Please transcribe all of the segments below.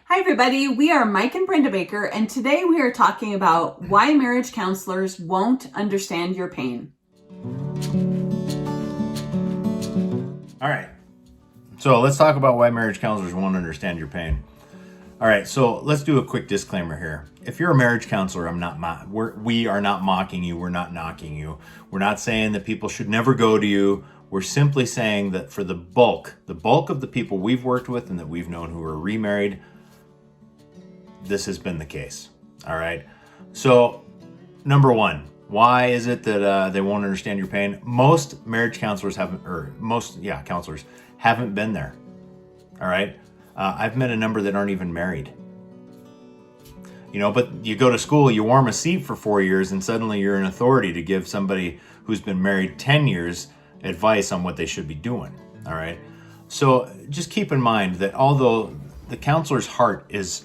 Hi, everybody. We are Mike and Brenda Baker, and today we are talking about why marriage counselors won't understand your pain. All right. So let's talk about why marriage counselors won't understand your pain. All right. So let's do a quick disclaimer here. If you're a marriage counselor, we are not mocking you. We're not knocking you. We're not saying that people should never go to you. We're simply saying that for the bulk of the people we've worked with and that we've known who are remarried, this has been the case. All right. So number one, why is it that they won't understand your pain? Most marriage counselors counselors haven't been there. All right. I've met a number that aren't even married. But you go to school, you warm a seat for 4 years, and suddenly you're an authority to give somebody who's been married 10 years advice on what they should be doing. All right. So just keep in mind that although the counselor's heart is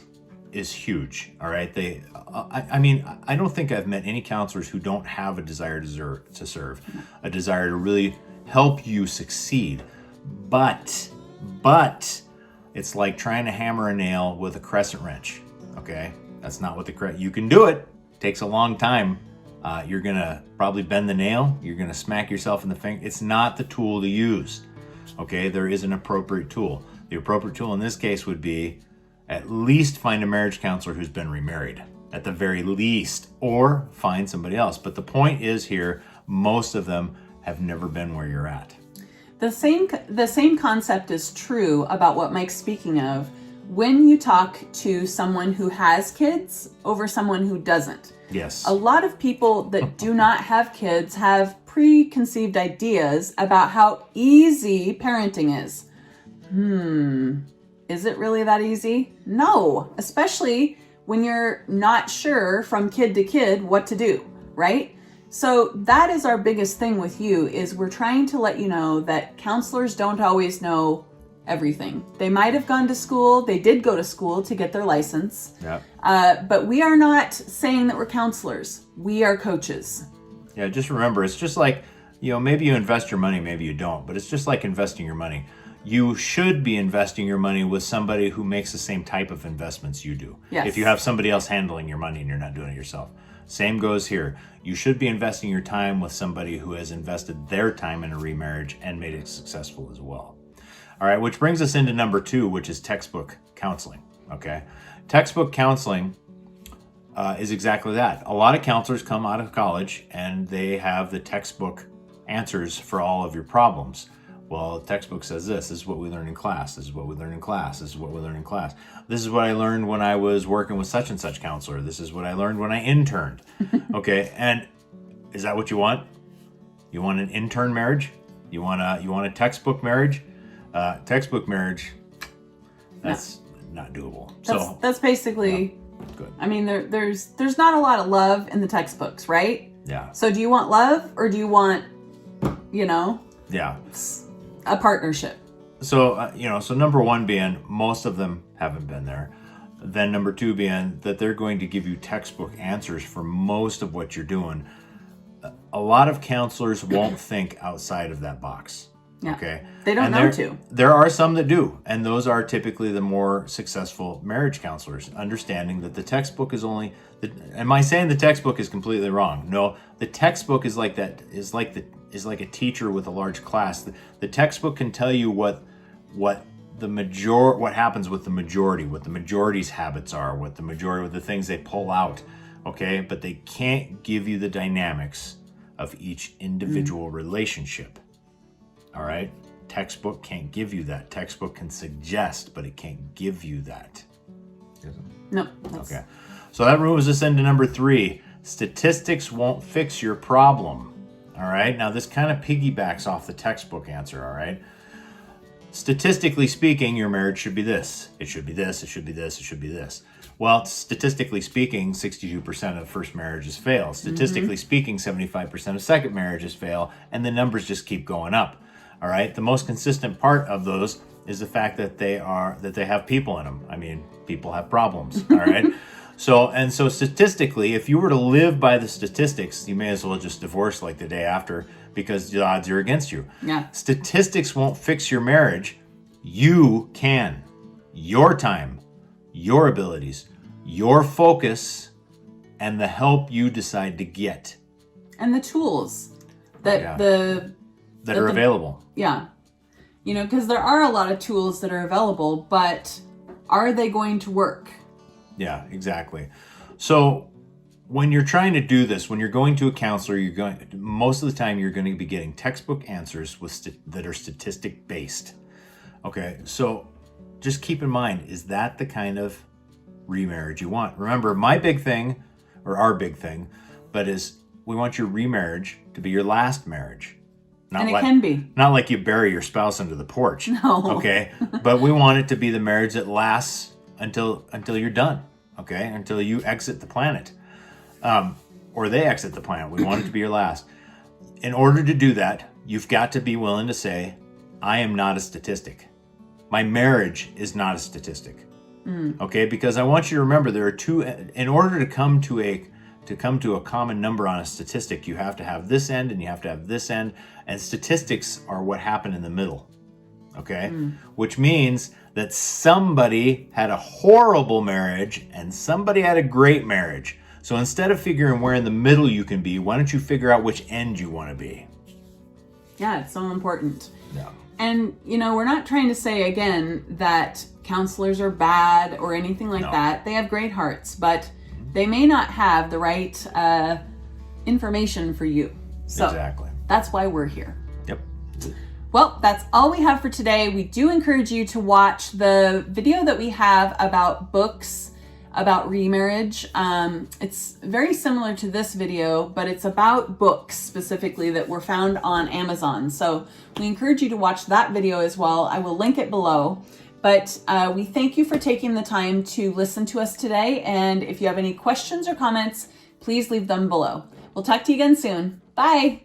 huge, all right? I don't think I've met any counselors who don't have a desire to serve, a desire to really help you succeed. But it's like trying to hammer a nail with a crescent wrench, okay? That's not what you can do it. Takes a long time. You're gonna probably bend the nail. You're gonna smack yourself in the finger. It's not the tool to use, okay? There is an appropriate tool. The appropriate tool in this case would be at least find a marriage counselor who's been remarried, at the very least, or find somebody else. But the point is here, most of them have never been where you're at. The same concept is true about what Mike's speaking of when you talk to someone who has kids over someone who doesn't. Yes. A lot of people that do not have kids have preconceived ideas about how easy parenting is. Is it really that easy? No, especially when you're not sure from kid to kid what to do, right? So that is our biggest thing with you, is we're trying to let you know that counselors don't always know everything. They might have gone to school. They did go to school to get their license. Yeah. But we are not saying that we're counselors. We are coaches. Yeah, just remember, it's just like, maybe you invest your money, maybe you don't, but it's just like investing your money. You should be investing your money with somebody who makes the same type of investments you do. Yes. If you have somebody else handling your money and you're not doing it yourself. Same goes here. You should be investing your time with somebody who has invested their time in a remarriage and made it successful as well. All right, which brings us into number 2, which is textbook counseling. Okay, textbook counseling is exactly that. A lot of counselors come out of college and they have the textbook answers for all of your problems. Well, the textbook says this is what we learn in class. This is what we learn in class. This is what we learn in class. This is what I learned when I was working with such and such counselor. This is what I learned when I interned. Okay, and is that what you want? You want an intern marriage? You want a textbook marriage? Textbook marriage, that's not doable. That's basically good. I mean, there's not a lot of love in the textbooks, right? Yeah. So do you want love or do you want, Yeah. a partnership? So, so number 1 being most of them haven't been there. Then number 2 being that they're going to give you textbook answers for most of what you're doing. A lot of counselors won't think outside of that box. Yeah. Okay. They don't know to. There are some that do, and those are typically the more successful marriage counselors, understanding that the textbook is only. Am I saying the textbook is completely wrong? No, the textbook is like that. Is like a teacher with a large class. The textbook can tell you what happens with the majority, what the majority's habits are, what the things they pull out. Okay, but they can't give you the dynamics of each individual relationship. All right? Textbook can't give you that. Textbook can suggest, but it can't give you that. No. Okay. So that moves us into number 3. Statistics won't fix your problem. All right? Now, this kind of piggybacks off the textbook answer, all right? Statistically speaking, your marriage should be this. It should be this. It should be this. It should be this. Well, statistically speaking, 62% of first marriages fail. Statistically speaking, 75% of second marriages fail, and the numbers just keep going up. All right. The most consistent part of those is the fact that they have people in them. I mean, people have problems. All right. So statistically, if you were to live by the statistics, you may as well just divorce like the day after, because the odds are against you. Yeah. Statistics won't fix your marriage. You can. Your time, your abilities, your focus, and the help you decide to get. And the tools that that are available. Yeah. You know, because there are a lot of tools that are available, but are they going to work? Yeah, exactly. So when you're trying to do this, when you're going to a counselor, most of the time you're going to be getting textbook answers that are statistic based. Okay, so just keep in mind, is that the kind of remarriage you want? Remember, my big thing, or our big thing, but is we want your remarriage to be your last marriage. And it can be. Not like you bury your spouse under the porch. No. Okay, but we want it to be the marriage that lasts until you're done. Okay, until you exit the planet. Or they exit the planet. We want it to be your last. In order to do that, you've got to be willing to say, I am not a statistic. My marriage is not a statistic. Okay, because I want you to remember there are two. In order to come to a common number on a statistic, you have to have this end and you have to have this end, and statistics are what happen in the middle. Okay, which means that somebody had a horrible marriage and somebody had a great marriage. So instead of figuring where in the middle you can be, why don't you figure out which end you want to be? Yeah, it's so important. Yeah. And, you know, we're not trying to say, again, that counselors are bad or anything like that. They have great hearts, but they may not have the right information for you. So exactly. That's why we're here. Yep. Well, that's all we have for today. We do encourage you to watch the video that we have about books about remarriage. It's very similar to this video, but it's about books specifically that were found on Amazon. So we encourage you to watch that video as well. I will link it below. But we thank you for taking the time to listen to us today. And if you have any questions or comments, please leave them below. We'll talk to you again soon. Bye.